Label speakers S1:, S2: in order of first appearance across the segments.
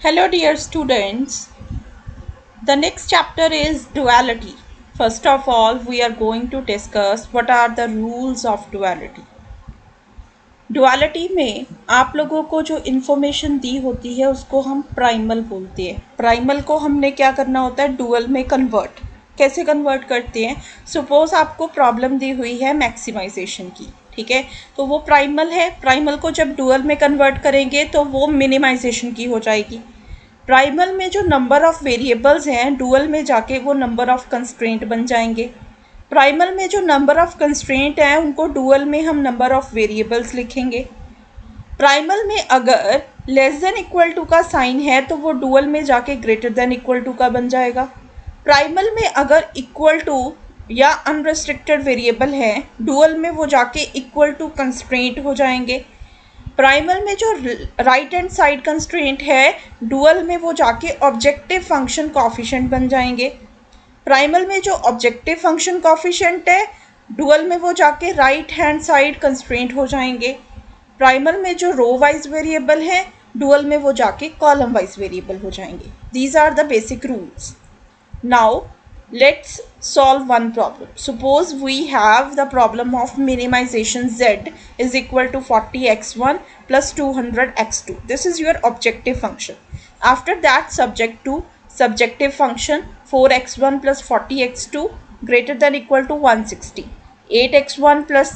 S1: Hello, dear students. The next chapter is duality. First of all, we are going to discuss what are the rules of duality. Duality में आप लोगों को जो information दी होती है उसको हम प्राइमल बोलते हैं। प्राइमल को हमने क्या करना होता है, डुअल में कन्वर्ट। कैसे कन्वर्ट करते हैं? सपोज आपको प्रॉब्लम दी हुई है मैक्सिमाइजेशन की, ठीक है, तो वो प्राइमल है। प्राइमल को जब डुअल में कन्वर्ट करेंगे तो वो मिनिमाइजेशन की हो जाएगी। प्राइमल में जो नंबर ऑफ वेरिएबल्स हैं डुअल में जाके वो नंबर ऑफ कंस्ट्रेंट बन जाएंगे। प्राइमल में जो नंबर ऑफ कंस्ट्रेंट हैं उनको डुअल में हम नंबर ऑफ वेरिएबल्स लिखेंगे। प्राइमल में अगर लेस देन इक्वल टू का साइन है तो वो डुअल में जाके ग्रेटर देन इक्वल टू का बन जाएगा। प्राइमल में अगर इक्वल टू या अनरेस्ट्रिक्टेड वेरिएबल है डुअल में वो जाके इक्वल टू कंस्ट्रेंट हो जाएंगे। प्राइमल में जो राइट हैंड साइड कंस्ट्रेंट है डुअल में वो जाके ऑब्जेक्टिव फंक्शन कोएफिशिएंट बन जाएंगे। प्राइमल में जो ऑब्जेक्टिव फंक्शन कोएफिशिएंट है डुअल में वो जाके राइट हैंड साइड कंस्ट्रेंट हो जाएंगे। प्राइमल में जो रो वाइज वेरिएबल है डुअल में वो जाके कॉलम वाइज वेरिएबल हो जाएंगे। These are the basic rules. Now let's solve one problem. Suppose we have the problem of minimization z is equal to 40x1 plus 200x2. This is your objective function. After that, subject to subjective function 4x1 plus 40x2 greater than equal to 160, 8x1 plus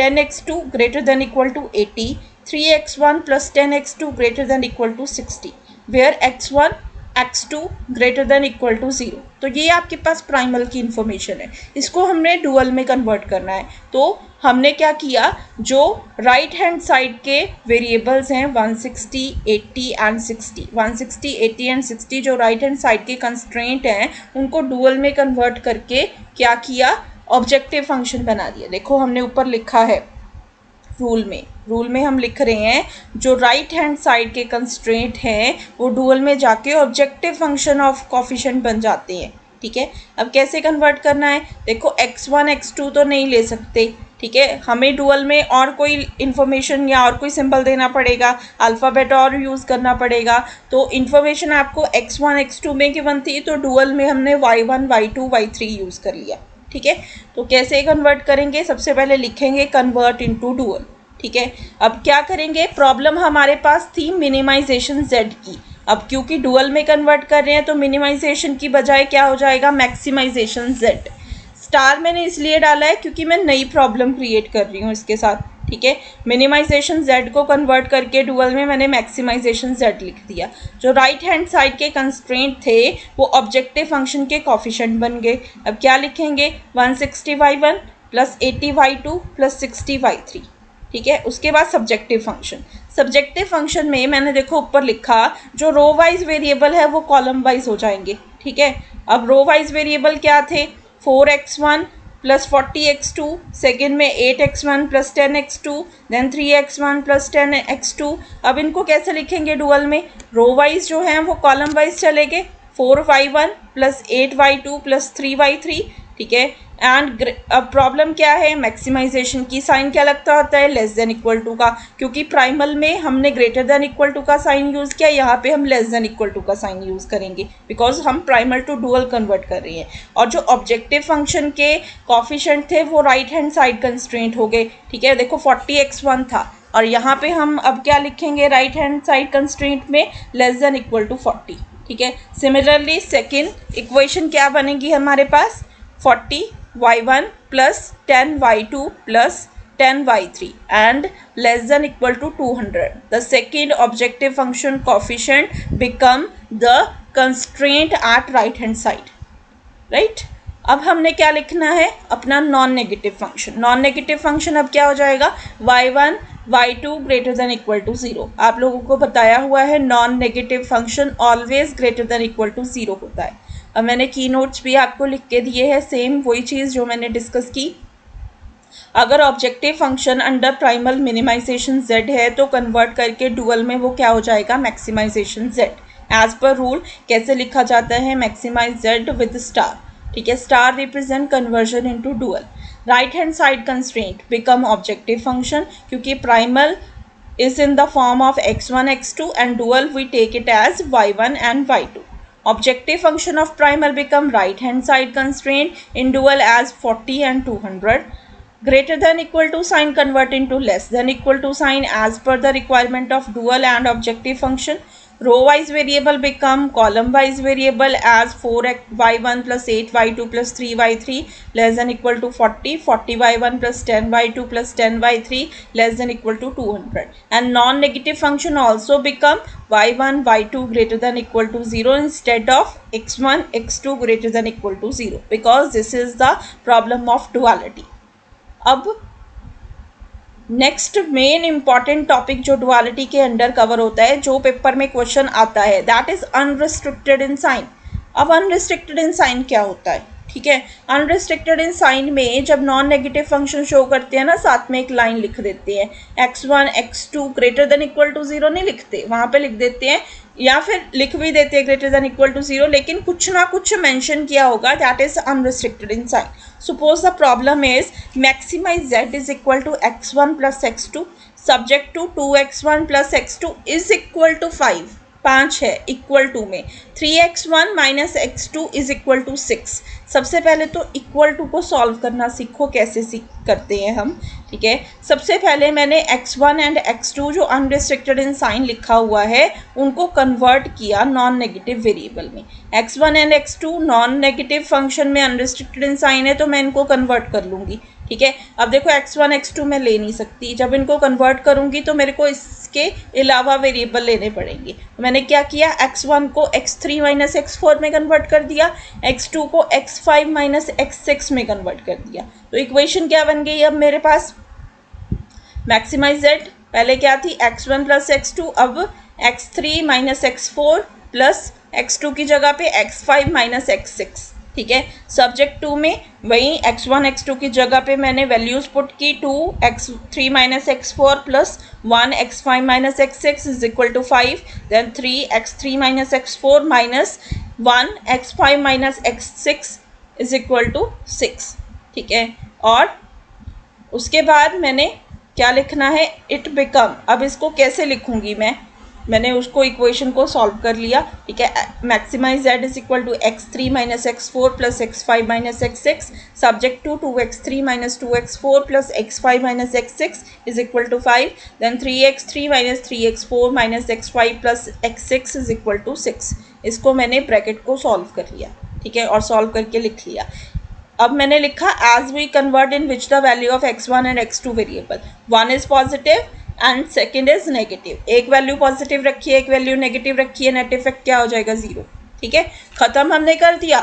S1: 10x2 greater than equal to 80, 3x1 plus 10x2 greater than equal to 60, where x1 x2 greater than equal to 0। तो ये आपके पास primal की information है, इसको हमने dual में convert करना है। तो हमने क्या किया, जो राइट हैंड साइड के वेरिएबल्स हैं 160, 80 एंड 60, 160, 80 एंड 60 जो राइट हैंड साइड के कंस्ट्रेंट हैं उनको डुअल में कन्वर्ट करके क्या किया, ऑब्जेक्टिव फंक्शन बना दिया। देखो हमने ऊपर लिखा है रूल में हम लिख रहे हैं जो राइट हैंड साइड के कंस्ट्रेंट हैं वो डुअल में जाके ऑब्जेक्टिव फंक्शन ऑफ कोएफिशिएंट बन जाते हैं। ठीक है, अब कैसे कन्वर्ट करना है, देखो x1 x2 तो नहीं ले सकते, ठीक है, हमें डुअल में और कोई इन्फॉर्मेशन या और कोई सिंबल देना पड़ेगा, अल्फ़ाबेट और यूज़ करना पड़ेगा। तो इन्फॉर्मेशन आपको x1 x2 में गिवन थी तो डुअल में हमने y1 y2 y3 यूज़ कर लिया। ठीक है, तो कैसे कन्वर्ट करेंगे, सबसे पहले लिखेंगे कन्वर्ट इनटू डुअल। ठीक है, अब क्या करेंगे, प्रॉब्लम हमारे पास थी मिनिमाइजेशन z की। अब क्योंकि डुअल में कन्वर्ट कर रहे हैं तो मिनिमाइजेशन की बजाय क्या हो जाएगा, मैक्सिमाइजेशन z। स्टार मैंने इसलिए डाला है क्योंकि मैं नई प्रॉब्लम क्रिएट कर रही हूँ इसके साथ। ठीक है, मिनिमाइजेशन z को कन्वर्ट करके डुअल में मैंने मैक्सिमाइजेशन z लिख दिया। जो राइट हैंड साइड के कंस्ट्रेंट थे वो ऑब्जेक्टिव फंक्शन के कोएफिशिएंट बन गए। अब क्या लिखेंगे, 160y1 plus 80y2 plus 60y3। ठीक है, उसके बाद सब्जेक्टिव फंक्शन में मैंने देखो ऊपर लिखा जो रो वाइज वेरिएबल है वो कॉलम वाइज हो जाएंगे। ठीक है, अब रो वाइज वेरिएबल क्या थे, 4x1 प्लस 40x2, सेकेंड में 8x1 plus 10x2, then 3x1 plus 10x2। अब इनको कैसे लिखेंगे डुअल में, रो वाइज जो हैं वो कॉलम वाइज चलेंगे, 4y1 plus 8y2 plus 3y3। ठीक है, एंड अब प्रॉब्लम क्या है, मैक्सिमाइजेशन की। साइन क्या लगता होता है, लेस देन इक्वल टू का, क्योंकि प्राइमल में हमने ग्रेटर देन इक्वल टू का साइन यूज़ किया, यहाँ पे हम लेस देन इक्वल टू का साइन यूज़ करेंगे बिकॉज हम प्राइमल टू डुअल कन्वर्ट कर रहे हैं। और जो ऑब्जेक्टिव फंक्शन के कोएफिशिएंट थे वो राइट हैंड साइड कंस्ट्रेंट हो गए। ठीक है, देखो 40x1 था और यहाँ पे हम अब क्या लिखेंगे, राइट हैंड साइड कंस्ट्रेंट में लेस देन इक्वल टू 40। ठीक है, सिमिलरली सेकेंड इक्वेशन क्या बनेगी हमारे पास, 40y1 plus 10y2 plus 10y3 and less than equal to 200. The second objective function coefficient become the constraint at right hand side. Right? अब हमने क्या लिखना है, अपना नॉन नेगेटिव फंक्शन अब क्या हो जाएगा, y1 y2 greater than equal to 0। आप लोगों को बताया हुआ है non negative function always greater than equal to 0 होता है। अब मैंने की नोट्स भी आपको लिख के दिए हैं, सेम वही चीज़ जो मैंने डिस्कस की। अगर objective function under primal minimisation z है तो कन्वर्ट करके डुअल में वो क्या हो जाएगा, maximisation z। As per rule कैसे लिखा जाता है, मैक्सिमाइज z विद स्टार। ठीक है, star represent conversion into dual. Right hand side constraint become objective function, क्योंकि primal is in the form of x1 x2 and dual we take it as y1 and y2. Objective function of primal become right hand side constraint in dual as 40 and 200. Greater than equal to sign convert into less than equal to sign as per the requirement of dual and objective function. Row wise variable become column wise variable as 4y1 plus 8y2 plus 3y3 less than equal to 40, 40y1 plus 10y2 plus 10y3 less than equal to 200. And non-negative function also become y1 y2 greater than equal to 0 instead of x1 x2 greater than equal to 0, because this is the problem of duality. अब next main important topic जो duality के under cover होता है, जो paper में question आता है, that is unrestricted in sign. अब अनरिस्ट्रिक्टेड इन साइन क्या होता है? ठीक है, अनरिस्ट्रिक्टेड इन साइन में जब नॉन नेगेटिव फंक्शन शो करते हैं ना, साथ में एक लाइन लिख देते हैं, x1 x2 greater than equal to 0 नहीं लिखते, वहाँ पे लिख देते हैं, या फिर लिख भी देते हैं ग्रेटर देन इक्वल टू 0, लेकिन कुछ ना कुछ मेंशन किया होगा, that is unrestricted in sign. Suppose the problem is maximize z is equal to x1 plus x2 subject to 2x1 plus x2 is equal to 5 है, इक्वल टू में 3x1 minus x2 is equal to 6. सबसे पहले तो equal to को solve करना सीखो, कैसे करते हैं हम. ठीक है, सबसे पहले मैंने x1 एंड x2 जो अनरिस्ट्रिक्टेड इन साइन लिखा हुआ है उनको कन्वर्ट किया नॉन नेगेटिव वेरिएबल में. x1 and x2 non negative function में अनरिस्ट्रिक्टेड इन साइन है, तो मैं इनको कन्वर्ट कर लूँगी. ठीक है, अब देखो x1 x2 मैं ले नहीं सकती, जब इनको कन्वर्ट करूँगी तो मेरे को इसके अलावा वेरिएबल लेने पड़ेंगे. तो मैंने क्या किया, x1 को x3 माइनस x4 में कन्वर्ट कर दिया, x2 को x5 माइनस x6 में कन्वर्ट कर दिया. तो इक्वेशन क्या बन गई अब मेरे पास, मैक्सिमाइज z पहले क्या थी x1 प्लस x2, अब x3 minus x4 plus x2 की जगह पे x5 माइनस x6. ठीक है, सब्जेक्ट 2 में वही x1 x2 की जगह पे मैंने वैल्यूज पुट की, 2x3 minus x4 plus 1x5 minus x6 is equal to 5, then 3x3 minus x4 minus 1x5 minus x6 is equal to 6. ठीक है, और उसके बाद मैंने क्या लिखना है, इट बिकम. अब इसको कैसे लिखूंगी मैंने उसको इक्वेशन को सॉल्व कर लिया. ठीक है, maximise z is equal to x3 minus x4 plus x5 minus x6 subject to 2x3 minus 2x4 plus x5 minus x6 is equal to 5, then 3x3 minus 3x4 minus x5 plus x6 is equal to 6. इसको मैंने bracket को solve कर लिया. ठीक है, और solve करके लिख लिया. अब मैंने लिखा as we convert in which the value of x1 and x2 variable, one is positive and second is negative. एक वैल्यू पॉजिटिव रखी है, एक वैल्यू नेगेटिव रखी है, नेट इफेक्ट क्या हो जाएगा, 0. ठीक है, खत्म हमने कर दिया,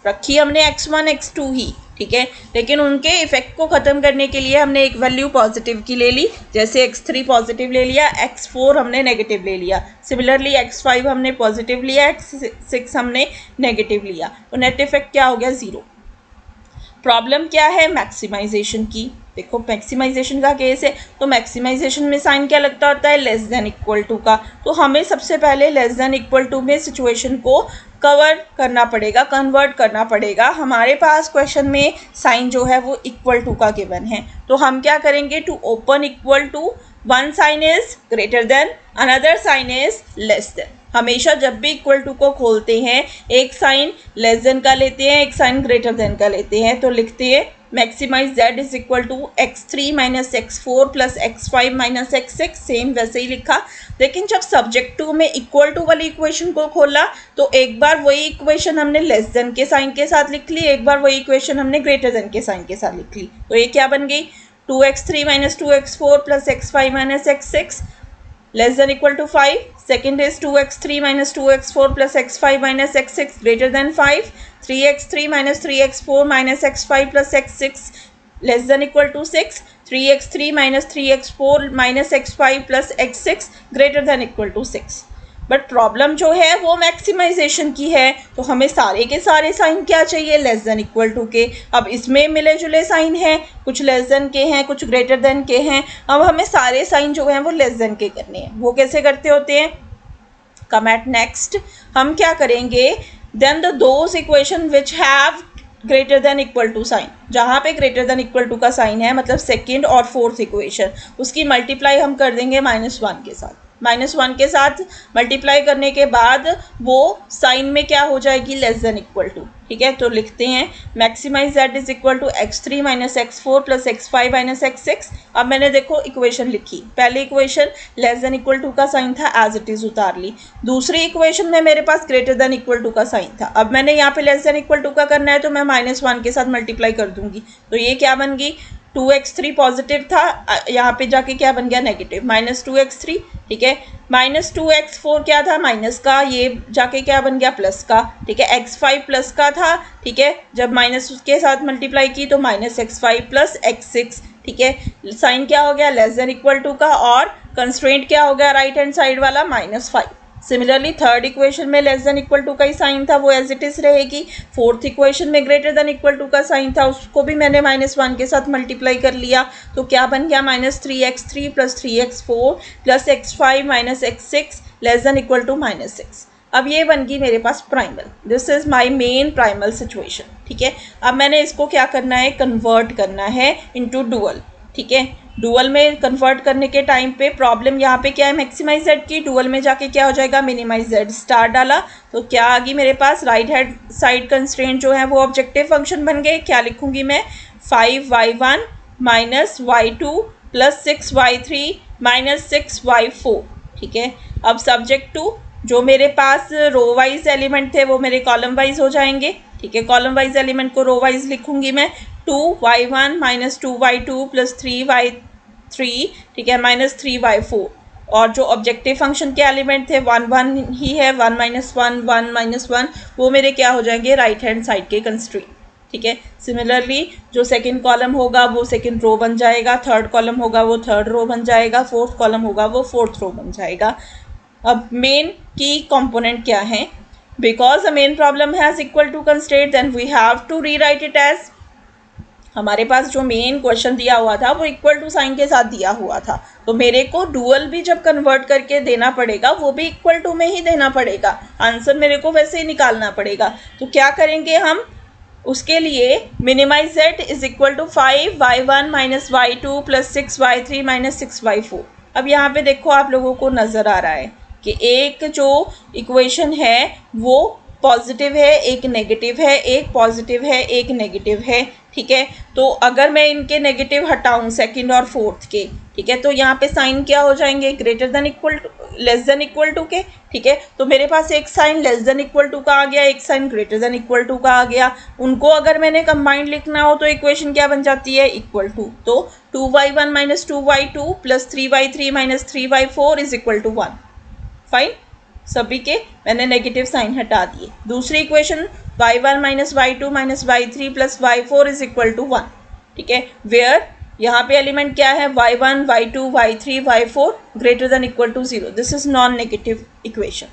S1: रखी हमने x1 x2 ही. ठीक है, लेकिन उनके इफेक्ट को ख़त्म करने के लिए हमने एक वैल्यू पॉजिटिव की ले ली, जैसे x3 पॉजिटिव ले लिया, x4 हमने नेगेटिव ले लिया, सिमिलरली x5 हमने पॉजिटिव लिया, x6 हमने नेगेटिव लिया, तो नेट इफेक्ट क्या हो गया, 0. प्रॉब्लम क्या है, मैक्सिमाइजेशन की. देखो मैक्सिमाइजेशन का केस है, तो मैक्सिमाइजेशन में साइन क्या लगता होता है, लेस देन इक्वल टू का. तो हमें सबसे पहले लेस देन इक्वल टू में सिचुएशन को कवर करना पड़ेगा, कन्वर्ट करना पड़ेगा. हमारे पास क्वेश्चन में साइन जो है वो इक्वल टू का गिवन है, तो हम क्या करेंगे, to open equal to one sign is greater than, another sign is less than. हमेशा जब भी इक्वल टू को खोलते हैं एक साइन लेस देन का लेते हैं, एक साइन ग्रेटर देन का लेते हैं. तो लिखते हैं maximise z is equal to x3 minus x4 plus x5 minus x6, same वैसे ही लिखा. लेकिन जब सब्जेक्ट 2 में इक्वल टू वाली इक्वेशन को खोला तो एक बार वही इक्वेशन हमने लेस देन के साइन के साथ लिख ली, एक बार वही इक्वेशन हमने ग्रेटर देन के साइन के साथ लिख ली. तो ये क्या बन गई, 2x3 minus 2x4 plus x5 minus x6 less than equal to 5. Second is 2x3 minus 2x4 plus x5 minus x6 greater than 5. 3x3 minus 3x4 minus x5 plus x6 less than equal to 6. 3x3 minus 3x4 minus x5 plus x6 greater than equal to 6. But problem जो है वो maximisation की है, तो हमें सारे के सारे साइन क्या चाहिए, लेस देन इक्वल टू के. अब इसमें मिले जुले साइन हैं, कुछ लेस देन के हैं, कुछ ग्रेटर देन के हैं. अब हमें सारे साइन जो हैं वो लेस देन के करने हैं. वो कैसे करते होते हैं, कम एट नेक्स्ट. हम क्या करेंगे, then the those equation which have greater than equal to sign, जहाँ पे ग्रेटर देन इक्वल टू का साइन है मतलब सेकेंड और फोर्थ इक्वेशन, उसकी मल्टीप्लाई हम कर देंगे -1 के साथ। -1 के साथ मल्टीप्लाई करने के बाद वो साइन में क्या हो जाएगी, लेस देन इक्वल टू। ठीक है, तो लिखते हैं maximise z is equal to x3 minus x4 plus x5 minus x6। अब मैंने देखो इक्वेशन लिखी, पहली equation less than equal to का साइन था, एज इट इज उतार ली। दूसरी इक्वेशन में मेरे पास ग्रेटर देन इक्वल टू का साइन था, अब मैंने यहाँ पे लेस देन इक्वल टू का करना है तो मैं -1 के साथ मल्टीप्लाई कर दूंगी, तो ये क्या बन गई, 2x3 पॉजिटिव था, यहाँ पे जाके क्या बन गया, नेगेटिव, -2x3। ठीक है, -2x4 क्या था, माइनस का, ये जाके क्या बन गया, प्लस का। ठीक है, x5 प्लस का था। ठीक है, जब माइनस के साथ मल्टीप्लाई की तो -x5 प्लस x6। ठीक है, साइन क्या हो गया, लेस देन इक्वल टू का, और कंस्ट्रेंट क्या हो गया, राइट हैंड साइड वाला -5। सिमिलरली थर्ड इक्वेशन में लेस देन इक्वल टू का ही साइन था, वो एज इट इज रहेगी। फोर्थ इक्वेशन में ग्रेटर देन इक्वल टू का साइन था, उसको भी मैंने -1 के साथ मल्टीप्लाई कर लिया, तो क्या बन गया, -3x3 plus 3x4 plus x5 minus x6 less than equal to -6। अब ये बन गई मेरे पास primal, this is my main primal situation. ठीक है, अब मैंने इसको क्या करना है, कन्वर्ट करना है इनटू डुअल। ठीक है, डुअल में कन्वर्ट करने के टाइम पे प्रॉब्लम यहाँ पे क्या है, मैक्सिमाइज जेड की, डुअल में जाके क्या हो जाएगा, मिनिमाइज जेड। स्टार डाला तो क्या आ गई मेरे पास, राइट हैंड साइड कंस्ट्रेंट जो है वो ऑब्जेक्टिव फंक्शन बन गए। क्या लिखूंगी मैं, 5y1 minus y2 plus 6y3 minus 6y4। ठीक है, अब सब्जेक्ट टू, जो मेरे पास रो वाइज एलिमेंट थे वो मेरे कॉलम वाइज हो जाएंगे। ठीक है, कॉलम वाइज एलिमेंट को रो वाइज लिखूंगी मैं, 2y1 minus 2y2 plus 3y3। ठीक है, माइनस 3y4, और जो ऑब्जेक्टिव फंक्शन के एलिमेंट थे 1 1 ही है, 1 माइनस 1 1 माइनस 1, वो मेरे क्या हो जाएंगे, राइट हैंड साइड के कंस्ट्रेंट। ठीक है, सिमिलरली जो सेकंड कॉलम होगा वो सेकंड रो बन जाएगा, थर्ड कॉलम होगा वो थर्ड रो बन जाएगा, फोर्थ कॉलम होगा वो फोर्थ रो बन जाएगा। अब मेन की कंपोनेंट क्या है, because the main problem has equal to constraint then we have to rewrite it as, हमारे पास जो मेन क्वेश्चन दिया हुआ था वो इक्वल टू साइन के साथ दिया हुआ था, तो मेरे को डुअल भी जब कन्वर्ट करके देना पड़ेगा वो भी इक्वल टू में ही देना पड़ेगा, आंसर मेरे को वैसे ही निकालना पड़ेगा। तो क्या करेंगे हम, उसके लिए minimise Z is equal to 5y1 minus y2 plus 6y3 minus 6y4। अब यहाँ पे देखो आप लोगों को नज़र आ रहा है कि एक जो इक्वेशन है वो पॉजिटिव है, एक नेगेटिव है, एक पॉजिटिव है, एक नेगेटिव है। ठीक है, तो अगर मैं इनके नेगेटिव हटाऊं सेकंड और फोर्थ के, ठीक है, तो यहाँ पे साइन क्या हो जाएंगे, greater than equal to, less than equal to के। ठीक है, तो मेरे पास एक sign less than equal to का आ गया, एक sign greater than equal to का आ गया, उनको अगर मैंने कंबाइंड लिखना हो तो इक्वेशन क्या बन जाती है, इक्वल टू, तो 2y1 minus 2y2 plus 3y3 minus 3y4 is equal to 1। Fine, सभी के मैंने नेगेटिव साइन हटा दिए। दूसरी equation y1 minus y2 minus y3 plus y4 is equal to 1। ठीक है, वेयर यहाँ पे एलिमेंट क्या है, y1 y2 y3 y4 greater than equal to 0, this is non negative equation.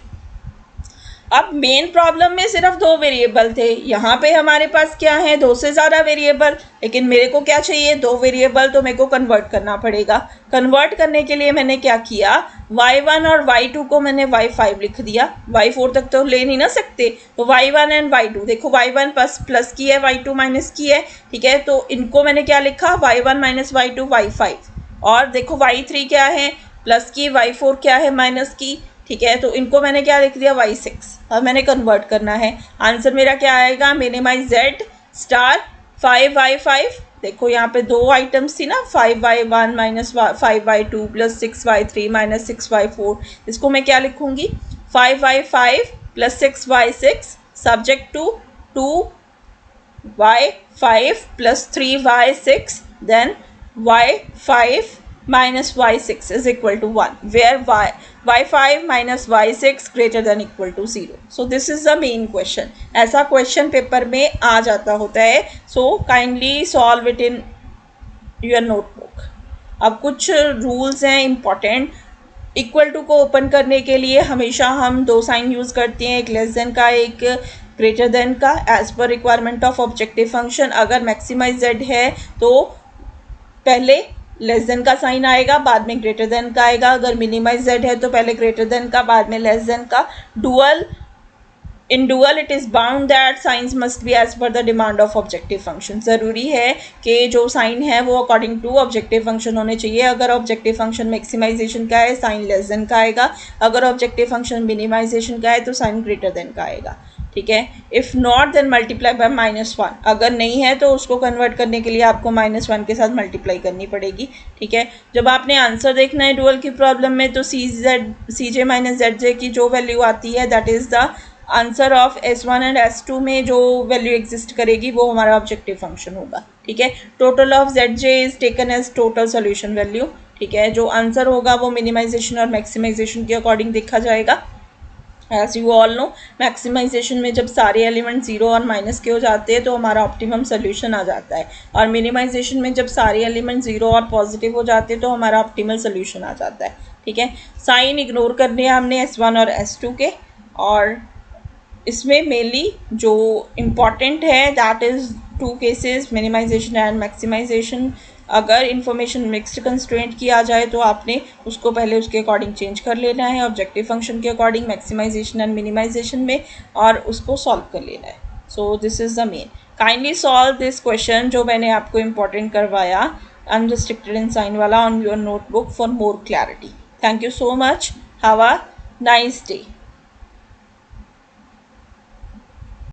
S1: अब मेन प्रॉब्लम में सिर्फ 2 वेरिएबल थे, यहाँ पे हमारे पास क्या है, 2 से ज़्यादा वेरिएबल, लेकिन मेरे को क्या चाहिए, 2 वेरिएबल, तो मेरे को कन्वर्ट करना पड़ेगा। कन्वर्ट करने के लिए मैंने क्या किया, y1 और y2 को मैंने y5 लिख दिया, y4 तक तो ले नहीं ना सकते, तो y1 एंड y2, देखो y1 प्लस की है, y2 माइनस की है। ठीक है, तो इनको मैंने क्या लिखा, y1 माइनस y2 y5, और देखो y3 क्या है, प्लस की, y4 क्या है, माइनस की। ठीक है, तो इनको मैंने क्या लिख दिया, y6। अब मैंने कन्वर्ट करना है, आंसर मेरा क्या आएगा, मिनिमाइज z स्टार 5y5, देखो यहाँ पे 2 आइटम्स थी ना, 5y1 minus 5y2 plus 6y3 minus 6y4, इसको मैं क्या लिखूंगी, 5y5 plus 6y6 subject to 2y5 plus 3y6 then y5 minus y6 is equal to 1, where y5 minus y6 greater than equal to 0. So this is the main question. ऐसा question paper में आ जाता होता है, so kindly solve it in your notebook. अब कुछ rules हैं important. Equal to को open करने के लिए हमेशा हम 2 साइन यूज़ करते हैं, एक लेस देन का, एक ग्रेटर देन का, as per requirement of objective function. अगर मैक्सिमाइज जेड है तो पहले लेस देन का साइन आएगा, बाद में ग्रेटर देन का आएगा। अगर मिनिमाइज जेड है तो पहले ग्रेटर देन का, बाद में लेस देन का। Dual in dual it is bound that signs must be as per the demand of objective function. ज़रूरी है कि जो साइन है वो अकॉर्डिंग टू ऑब्जेक्टिव फंक्शन होने चाहिए। अगर ऑब्जेक्टिव फंक्शन मैक्सिमाइजेशन का है साइन लेस देन का आएगा, अगर ऑब्जेक्टिव फंक्शन मिनिमाइजेशन का है तो साइन ग्रेटर देन का आएगा। ठीक है, if not then multiply by -1। अगर नहीं है तो उसको कन्वर्ट करने के लिए आपको -1 के साथ मल्टीप्लाई करनी पड़ेगी। ठीक है, जब आपने आंसर देखना है डुअल की प्रॉब्लम में तो सी जे माइनस जेड जे की जो वैल्यू आती है that is the answer of S1 and S2 में जो वैल्यू एग्जिस्ट करेगी वो हमारा ऑब्जेक्टिव फंक्शन होगा। ठीक है, total of ZJ is taken as total solution value. ठीक है, जो आंसर होगा वो मिनिमाइजेशन और मैक्सिमाइजेशन के अकॉर्डिंग देखा जाएगा। As you all know, maximisation में जब सारे एलिमेंट जीरो और माइनस के हो जाते हैं तो हमारा ऑप्टिमम सोल्यूशन आ जाता है, और मिनिमाइजेशन में जब सारे एलिमेंट जीरो और पॉजिटिव हो जाते हैं तो हमारा ऑप्टिमल सोल्यूशन आ जाता है। ठीक है, साइन इग्नोर करने हैं हमने S1 और S2 के, और इसमें मेनली जो इम्पॉर्टेंट है that is two cases, minimisation and maximisation. अगर इन्फॉर्मेशन मिक्स्ड कंस्ट्रेंट किया जाए तो आपने उसको पहले उसके अकॉर्डिंग चेंज कर लेना है, ऑब्जेक्टिव फंक्शन के अकॉर्डिंग मैक्सिमाइजेशन एंड मिनिमाइजेशन में, और उसको सॉल्व कर लेना है। So this is the main. Kindly solve this question जो मैंने आपको इम्पॉर्टेंट करवाया अनरिस्ट्रिक्टेड इन साइन वाला on your notebook for more clarity. Thank you so much, have a nice day.